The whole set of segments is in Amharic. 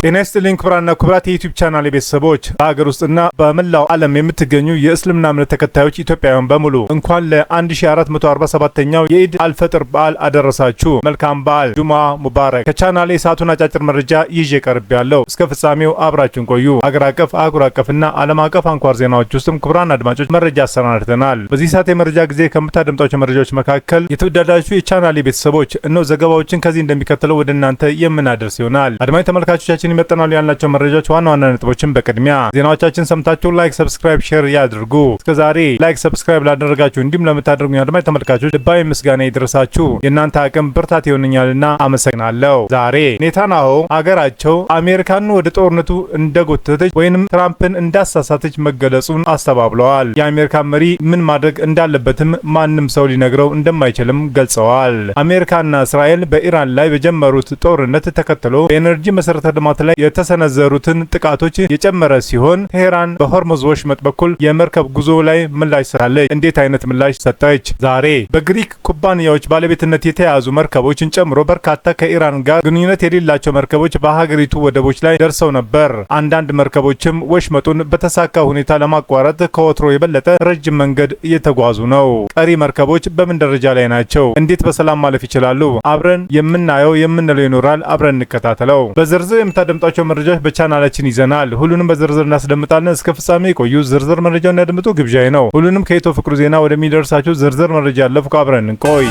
ጤና ይስጥልኝ ክቡራንና ክቡራት የዩቲዩብ ቻናል ቤተሰቦች በሀገር ውስጥና በመላው ዓለም የምትገኙ የእስልምና እምነት ተከታዮች ኢትዮጵያውያን በሙሉ እንኳን ለ1447ኛው የኢድ አልፈጥር በዓል አደረሳችሁ። መልካም በዓል ጁማ ሙባረክ። ከቻናሌ ሰዓቱን አጫጭር መረጃ ይዤ ቀርቤያለሁ። እስከ ፍጻሜው አብራችሁን ቆዩ። አገር አቀፍ፣ አህጉር አቀፍና ዓለም አቀፍ አንኳር ዜናዎች ውስጥም ክቡራን አድማጮች መረጃ አሰናድተናል። በዚህ ሰዓት የመረጃ ጊዜ ከምታደምጧቸው መረጃዎች መካከል የተወደዳችሁ የቻናሌ ቤተሰቦች እነሆ ዘገባዎችን ከዚህ እንደሚከተለው ወደ እናንተ የምናደርስ ይሆናል። አድማጭ ተመልካቾቻችን ይመጣናሉ ያልናቸው መረጃዎች ዋና ዋና ነጥቦችን በቅድሚያ ዜናዎቻችን ሰምታችሁ ላይክ፣ ሰብስክራይብ፣ ሼር ያድርጉ። እስከዛሬ ላይክ፣ ሰብስክራይብ ላደረጋችሁ እንዲሁም ለምታደርጉኝ አድማጭ ተመልካቾች ልባዊ ምስጋና ይድረሳችሁ። የእናንተ አቅም ብርታት ይሆንኛልና አመሰግናለሁ። ዛሬ ኔታንያሁ አገራቸው አሜሪካን ወደ ጦርነቱ እንደጎተተች ወይንም ትራምፕን እንዳሳሳተች መገለጹን አስተባብለዋል። የአሜሪካ መሪ ምን ማድረግ እንዳለበትም ማንም ሰው ሊነግረው እንደማይችልም ገልጸዋል። አሜሪካና እስራኤል በኢራን ላይ በጀመሩት ጦርነት ተከትሎ በኤነርጂ መሰረተ ልማት ላይ የተሰነዘሩትን ጥቃቶች የጨመረ ሲሆን ቴሄራን በሆርሙዝ ወሽመጥ በኩል የመርከብ ጉዞ ላይ ምላሽ ሰጥታለች። እንዴት አይነት ምላሽ ሰጠች? ዛሬ በግሪክ ኩባንያዎች ባለቤትነት የተያዙ መርከቦችን ጨምሮ በርካታ ከኢራን ጋር ግንኙነት የሌላቸው መርከቦች በሀገሪቱ ወደቦች ላይ ደርሰው ነበር። አንዳንድ መርከቦችም ወሽመጡን በተሳካ ሁኔታ ለማቋረጥ ከወትሮ የበለጠ ረጅም መንገድ እየተጓዙ ነው። ቀሪ መርከቦች በምን ደረጃ ላይ ናቸው? እንዴት በሰላም ማለፍ ይችላሉ? አብረን የምናየው የምንለው ይኖራል። አብረን እንከታተለው። በዝርዝር የምታደምጧቸው መረጃዎች በቻናላችን ይዘናል። ሁሉንም በዝርዝር እናስደምጣለን። እስከ ፍጻሜ ቆዩ። ዝርዝር መረጃውን ያድምጡ ግብዣዬ ነው። ሁሉንም ከኢትዮ ፍቅሩ ዜና ወደሚደርሳችሁ ዝርዝር መረጃ ያለፍኩ አብረን እንቆይ።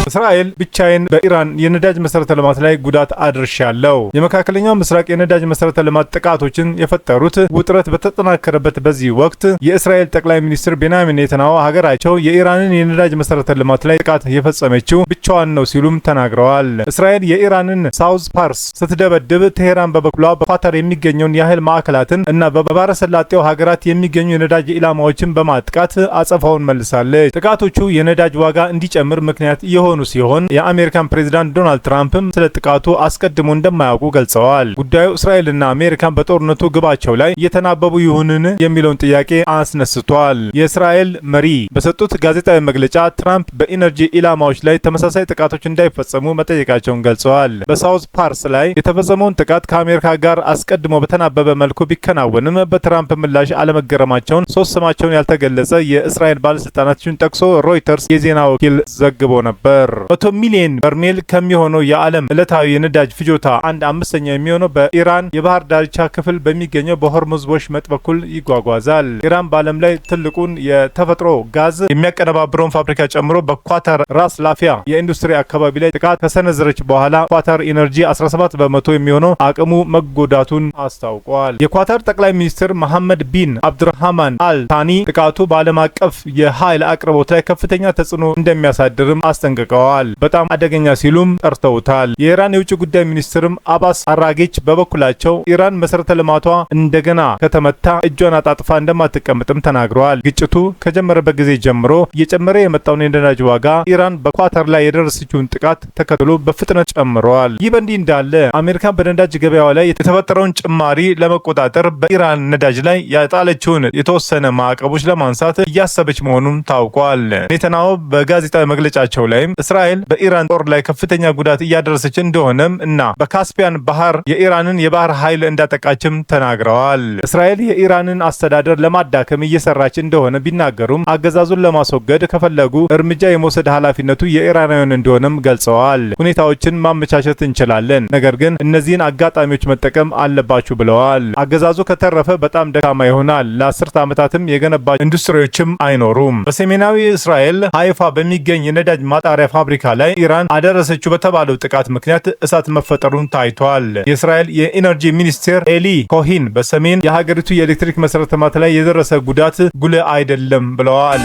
እስራኤል ብቻዬን በኢራን የነዳጅ መሰረተ ልማት ላይ ጉዳት አድርሻለሁ። የመካከለኛው ምስራቅ የነዳጅ መሰረተ ልማት ጥቃቶችን የፈጠሩት ውጥረት በተጠናከረበት በዚህ ወቅት የእስራኤል ጠቅላይ ሚኒስትር ቤንያሚን ኔታንያሁ ሀገራቸው የኢራንን የነዳጅ መሰረተ ልማት ላይ ጥቃት የፈጸመችው ብቻዋን ነው ሲሉም ተናግረዋል። እስራኤል የኢራንን ሳውዝ ፓርስ ስትደበድብ፣ ቴሄራን በበኩሏ በኳታር የሚገኘውን የኃይል ማዕከላትን እና በባህረ ሰላጤው ሀገራት የሚገኙ የነዳጅ ኢላማዎችን በማጥቃት አጸፋውን መልሳለች። ጥቃቶቹ የነዳጅ ዋጋ እንዲጨምር ምክንያት የሆኑ ሲሆን የአሜሪካን ፕሬዝዳንት ዶናልድ ትራምፕም ስለ ጥቃቱ አስቀድሞ እንደማያውቁ ገልጸዋል። ጉዳዩ እስራኤልና አሜሪካን በጦርነቱ ግባቸው ላይ እየተናበቡ ይሁንን የሚለውን ጥያቄ አስነስቷል። የእስራኤል መሪ በሰጡት ጋዜጣዊ መግለጫ ትራምፕ በኢነርጂ ኢላማዎች ላይ ተመሳሳይ ጥቃቶች እንዳይፈጸሙ መጠየቃቸውን ገልጸዋል። በሳውዝ ፓርስ ላይ የተፈጸመውን ጥቃት ከአሜሪካ ጋር አስቀድሞ በተናበበ መልኩ ቢከናወንም በትራምፕ ምላሽ አለመገረማቸውን ሶስት ስማቸውን ያልተገለጸ የእስራኤል ባለስልጣናትን ጠቅሶ ሮይተርስ የዜና ወኪል ዘግቦ ነበር። 100 ሚሊዮን በርሜል ከሚሆነው የዓለም ዕለታዊ የነዳጅ ፍጆታ 1/5 የሚሆነው በኢራን የባህር ዳርቻ ክፍል በሚገኘው በሆርሙዝ ወሽመጥ በኩል ይጓጓዛል። ኢራን በዓለም ላይ ትልቁን የተፈጥሮ ጋዝ የሚያቀነባብረውን ፋብሪካ ጨምሮ በኳታር ራስ ላፊያ የኢንዱስትሪ አካባቢ ላይ ጥቃት ከሰነዘረች በኋላ ኳታር ኢነርጂ 17 በመቶ የሚሆነው አቅሙ መጎዳቱን አስታውቋል። የኳታር ጠቅላይ ሚኒስትር መሐመድ ቢን አብድራህማን አል ታኒ ጥቃቱ በዓለም አቀፍ የኃይል አቅርቦት ላይ ከፍተኛ ተጽዕኖ እንደሚያሳድርም አስጠንቅቀዋል። በጣም አደገኛ ሲሉም ጠርተውታል። የኢራን የውጭ ጉዳይ ሚኒስትርም አባስ አራጊች በበኩላቸው ኢራን መሰረተ ልማቷ እንደገና ከተመታ እጇን አጣጥፋ እንደማትቀምጥም ተናግረዋል። ግጭቱ ከጀመረበት ጊዜ ጀምሮ እየጨመረ የመጣውን የነዳጅ ዋጋ ኢራን በኳታር ላይ የደረሰችውን ጥቃት ተከትሎ በፍጥነት ጨምረዋል። ይህ በእንዲህ እንዳለ አሜሪካን በነዳጅ ገበያዋ ላይ የተፈጠረውን ጭማሪ ለመቆጣጠር በኢራን ነዳጅ ላይ ያጣለችውን የተወሰነ ማዕቀቦች ለማንሳት እያሰበች መሆኑን ታውቋል። ኔታንያሁ በጋዜጣዊ መግለጫቸው ላይም እስራኤል በኢራን ጦር ላይ ከፍተኛ ጉዳት እያደረሰች እንደሆነም እና በካስፒያን ባህር የኢራንን የባህር ኃይል እንዳጠቃችም ተናግረዋል። እስራኤል የኢራንን አስተዳደር ለማዳከም እየሰራች እንደሆነ ቢናገሩም አገዛዙን ለማስወገድ ከፈለጉ እርምጃ የመውሰድ ኃላፊነቱ የኢራናውያን እንደሆነም ገልጸዋል። ሁኔታዎችን ማመቻቸት እንችላለን፣ ነገር ግን እነዚህን አጋጣሚዎች መጠቀም አለባችሁ ብለዋል። አገዛዙ ከተረፈ በጣም ደካማ ይሆናል። ለ10 ዓመታትም የገነባ ኢንዱስትሪዎችም አይኖሩም። በሰሜናዊ እስራኤል ሃይፋ በሚገኝ የነዳጅ ማጣሪያ ፋብሪካ ላይ ኢራን አደረሰችው በተባለው ጥቃት ምክንያት እሳት መፈጠሩን ታይቷል። የእስራኤል የኢነርጂ ሚኒስቴር ኤሊ ኮሂን በሰሜን የሀገሪቱ የኤሌክትሪክ መሰረተ ልማት ላይ የደረሰ ጉዳት ጉልህ አይደለም ብለዋል።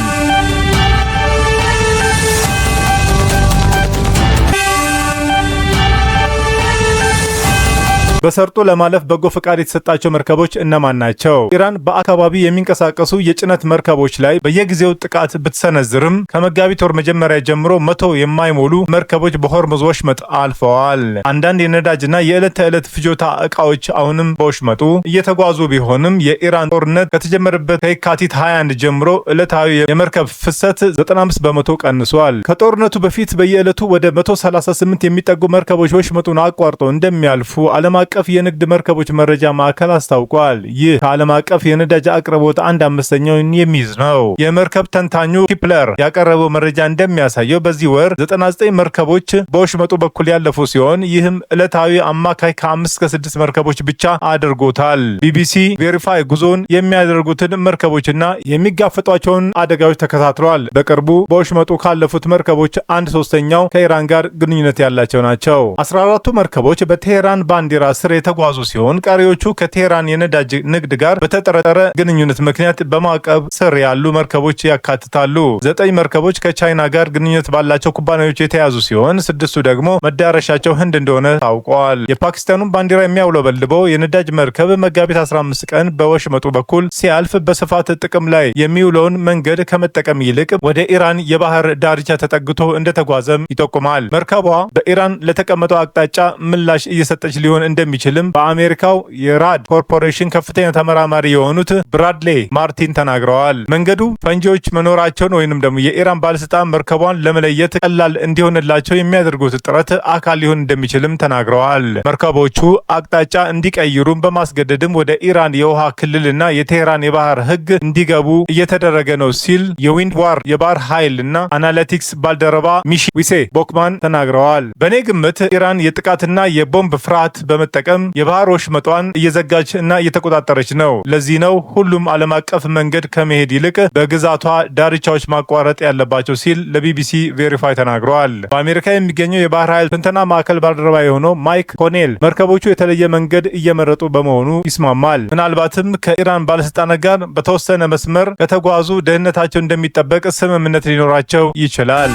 በሰርጡ ለማለፍ በጎ ፈቃድ የተሰጣቸው መርከቦች እነማን ናቸው? ኢራን በአካባቢ የሚንቀሳቀሱ የጭነት መርከቦች ላይ በየጊዜው ጥቃት ብትሰነዝርም ከመጋቢት ወር መጀመሪያ ጀምሮ 100 የማይሞሉ መርከቦች በሆርሙዝ ወሽመጥ አልፈዋል። አንዳንድ የነዳጅና የዕለት ተዕለት ፍጆታ ዕቃዎች አሁንም በወሽመጡ እየተጓዙ ቢሆንም የኢራን ጦርነት ከተጀመረበት ከየካቲት 21 ጀምሮ ዕለታዊ የመርከብ ፍሰት 95 በመቶ ቀንሷል። ከጦርነቱ በፊት በየዕለቱ ወደ 138 የሚጠጉ መርከቦች ወሽመጡን አቋርጠው እንደሚያልፉ ዓለም አቀፍ የንግድ መርከቦች መረጃ ማዕከል አስታውቋል። ይህ ከዓለም አቀፍ የነዳጅ አቅርቦት 1/5ኛውን የሚይዝ ነው። የመርከብ ተንታኙ ኪፕለር ያቀረበው መረጃ እንደሚያሳየው በዚህ ወር 99 መርከቦች በወሽመጡ በኩል ያለፉ ሲሆን ይህም ዕለታዊ አማካይ ከ5 እስከ 6 መርከቦች ብቻ አድርጎታል። ቢቢሲ ቬሪፋይ ጉዞን የሚያደርጉትን መርከቦችና የሚጋፈጧቸውን አደጋዎች ተከታትሏል። በቅርቡ በወሽመጡ ካለፉት መርከቦች 1/3ኛው ከኢራን ጋር ግንኙነት ያላቸው ናቸው። 14ቱ መርከቦች በቴሄራን ባንዲራ ስር የተጓዙ ሲሆን ቀሪዎቹ ከቴሄራን የነዳጅ ንግድ ጋር በተጠረጠረ ግንኙነት ምክንያት በማዕቀብ ስር ያሉ መርከቦች ያካትታሉ። 9 መርከቦች ከቻይና ጋር ግንኙነት ባላቸው ኩባንያዎች የተያዙ ሲሆን 6ቱ ደግሞ መዳረሻቸው ህንድ እንደሆነ ታውቋል። የፓኪስታኑን ባንዲራ የሚያውለበልበው የነዳጅ መርከብ መጋቢት 15 ቀን በወሽመጡ በኩል ሲያልፍ በስፋት ጥቅም ላይ የሚውለውን መንገድ ከመጠቀም ይልቅ ወደ ኢራን የባህር ዳርቻ ተጠግቶ እንደተጓዘም ይጠቁማል። መርከቧ በኢራን ለተቀመጠው አቅጣጫ ምላሽ እየሰጠች ሊሆን እንደሚችልም በአሜሪካው የራድ ኮርፖሬሽን ከፍተኛ ተመራማሪ የሆኑት ብራድሌ ማርቲን ተናግረዋል። መንገዱ ፈንጂዎች መኖራቸውን ወይንም ደግሞ የኢራን ባለስልጣን መርከቧን ለመለየት ቀላል እንዲሆንላቸው የሚያደርጉት ጥረት አካል ሊሆን እንደሚችልም ተናግረዋል። መርከቦቹ አቅጣጫ እንዲቀይሩም በማስገደድም ወደ ኢራን የውሃ ክልልና የቴሄራን የባህር ህግ እንዲገቡ እየተደረገ ነው ሲል የዊንድ ዋር የባህር ኃይል እና አናሊቲክስ ባልደረባ ሚሺ ዊሴ ቦክማን ተናግረዋል። በእኔ ግምት ኢራን የጥቃትና የቦምብ ፍርሃት በመጠቀም የባህር ወሽመጧን እየዘጋች እና እየተቆጣጠረች ነው። ለዚህ ነው ሁሉም ዓለም አቀፍ መንገድ ከመሄድ ይልቅ በግዛቷ ዳርቻዎች ማቋረጥ ያለባቸው ሲል ለቢቢሲ ቬሪፋይ ተናግረዋል። በአሜሪካ የሚገኘው የባህር ኃይል ትንተና ማዕከል ባልደረባ የሆነው ማይክ ኮኔል መርከቦቹ የተለየ መንገድ እየመረጡ በመሆኑ ይስማማል። ምናልባትም ከኢራን ባለስልጣናት ጋር በተወሰነ መስመር ከተጓዙ ደህንነታቸው እንደሚጠበቅ ስምምነት ሊኖራቸው ይችላል።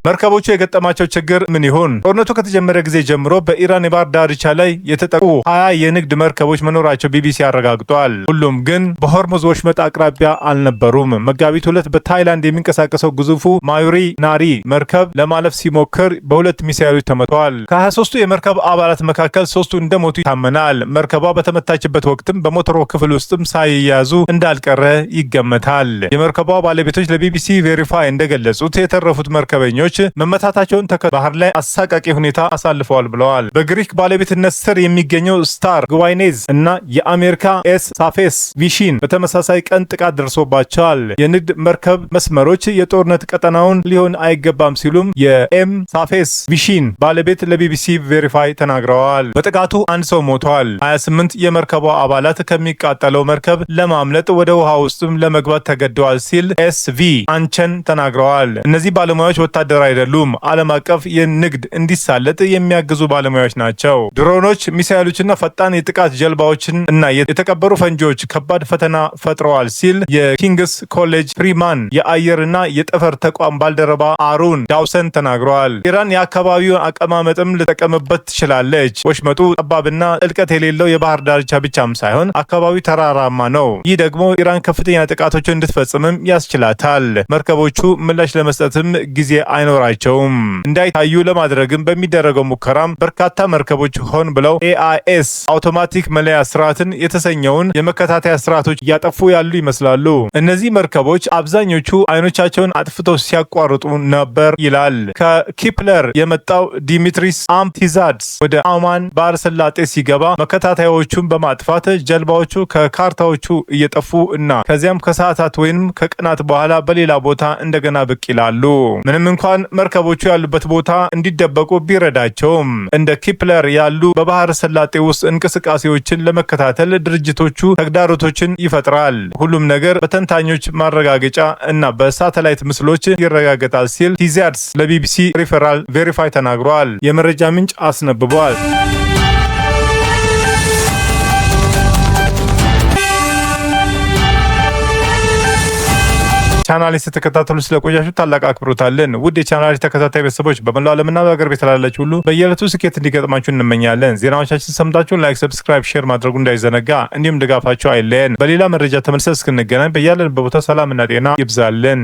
መርከቦቹ የገጠማቸው ችግር ምን ይሆን? ጦርነቱ ከተጀመረ ጊዜ ጀምሮ በኢራን የባህር ዳርቻ ላይ የተጠቁ 20 የንግድ መርከቦች መኖራቸው ቢቢሲ አረጋግጧል። ሁሉም ግን በሆርሙዝ ወሽመጥ አቅራቢያ አልነበሩም። መጋቢት 2 በታይላንድ የሚንቀሳቀሰው ግዙፉ ማዩሪ ናሪ መርከብ ለማለፍ ሲሞክር በሁለት ሚሳይሎች ተመቷል። ከ23ቱ የመርከብ አባላት መካከል 3ቱ እንደሞቱ ይታመናል። መርከቧ በተመታችበት ወቅትም በሞተሮ ክፍል ውስጥም ሳይያዙ እንዳልቀረ ይገመታል። የመርከቧ ባለቤቶች ለቢቢሲ ቬሪፋይ እንደገለጹት የተረፉት መርከበኞች መመታታቸውን ባህር ላይ አሳቃቂ ሁኔታ አሳልፈዋል ብለዋል። በግሪክ ባለቤትነት ስር የሚገኘው ስታር ግዋይኔዝ እና የአሜሪካ ኤስ ሳፌስ ቪሺን በተመሳሳይ ቀን ጥቃት ደርሶባቸዋል። የንግድ መርከብ መስመሮች የጦርነት ቀጠናውን ሊሆን አይገባም ሲሉም የኤም ሳፌስ ቪሺን ባለቤት ለቢቢሲ ቬሪፋይ ተናግረዋል። በጥቃቱ አንድ ሰው ሞቷል። 28 የመርከቧ አባላት ከሚቃጠለው መርከብ ለማምለጥ ወደ ውሃ ውስጥም ለመግባት ተገደዋል ሲል ኤስቪ አንቸን ተናግረዋል። እነዚህ ባለሙያዎች ወታደራዊ አይደሉም። ዓለም አቀፍ የንግድ እንዲሳለጥ የሚያግዙ ባለሙያዎች ናቸው። ድሮኖች፣ ሚሳይሎችና ፈጣን የጥቃት ጀልባዎችን እና የተቀበሩ ፈንጂዎች ከባድ ፈተና ፈጥረዋል ሲል የኪንግስ ኮሌጅ ፍሪማን የአየርና የጠፈር ተቋም ባልደረባ አሩን ዳውሰን ተናግረዋል። ኢራን የአካባቢውን አቀማመጥም ልጠቀምበት ትችላለች። ወሽመጡ ጠባብና ጥልቀት የሌለው የባህር ዳርቻ ብቻም ሳይሆን አካባቢው ተራራማ ነው። ይህ ደግሞ ኢራን ከፍተኛ ጥቃቶችን እንድትፈጽምም ያስችላታል። መርከቦቹ ምላሽ ለመስጠትም ጊዜ አይኖራቸውም። እንዳይታዩ ለማድረግም በሚደረገው ሙከራም በርካታ መርከቦች ሆን ብለው ኤአይኤስ አውቶማቲክ መለያ ስርዓትን የተሰኘውን የመከታተያ ስርዓቶች እያጠፉ ያሉ ይመስላሉ። እነዚህ መርከቦች አብዛኞቹ አይኖቻቸውን አጥፍተው ሲያቋርጡ ነበር ይላል። ከኪፕለር የመጣው ዲሚትሪስ አምቲዛድስ ወደ አማን ባህረ ሰላጤ ሲገባ መከታተያዎቹን በማጥፋት ጀልባዎቹ ከካርታዎቹ እየጠፉ እና ከዚያም ከሰዓታት ወይም ከቀናት በኋላ በሌላ ቦታ እንደገና ብቅ ይላሉ። ምንም እንኳን መርከቦቹ ያሉበት ቦታ እንዲደበቁ ቢረዳቸውም እንደ ኪፕለር ያሉ በባህር ሰላጤ ውስጥ እንቅስቃሴዎችን ለመከታተል ድርጅቶቹ ተግዳሮቶችን ይፈጥራል። ሁሉም ነገር በተንታኞች ማረጋገጫ እና በሳተላይት ምስሎች ይረጋገጣል ሲል ቲዛድስ ለቢቢሲ ሪፈራል ቬሪፋይ ተናግሯል። የመረጃ ምንጭ አስነብቧል። ቻናሌን ስትከታተሉ ስለቆያችሁ ታላቅ አክብሮት አለን። ውድ የቻናሌ ተከታታይ ቤተሰቦች በመላው ዓለምና በሀገር ቤት ላላችሁ ሁሉ በየዕለቱ ስኬት እንዲገጥማችሁ እንመኛለን። ዜናዎቻችን ሰምታችሁ ላይክ፣ ሰብስክራይብ፣ ሼር ማድረጉ እንዳይዘነጋ እንዲሁም ድጋፋችሁ አይለየን። በሌላ መረጃ ተመልሰን እስክንገናኝ በያለንበት ቦታ ሰላምና ጤና ይብዛልን።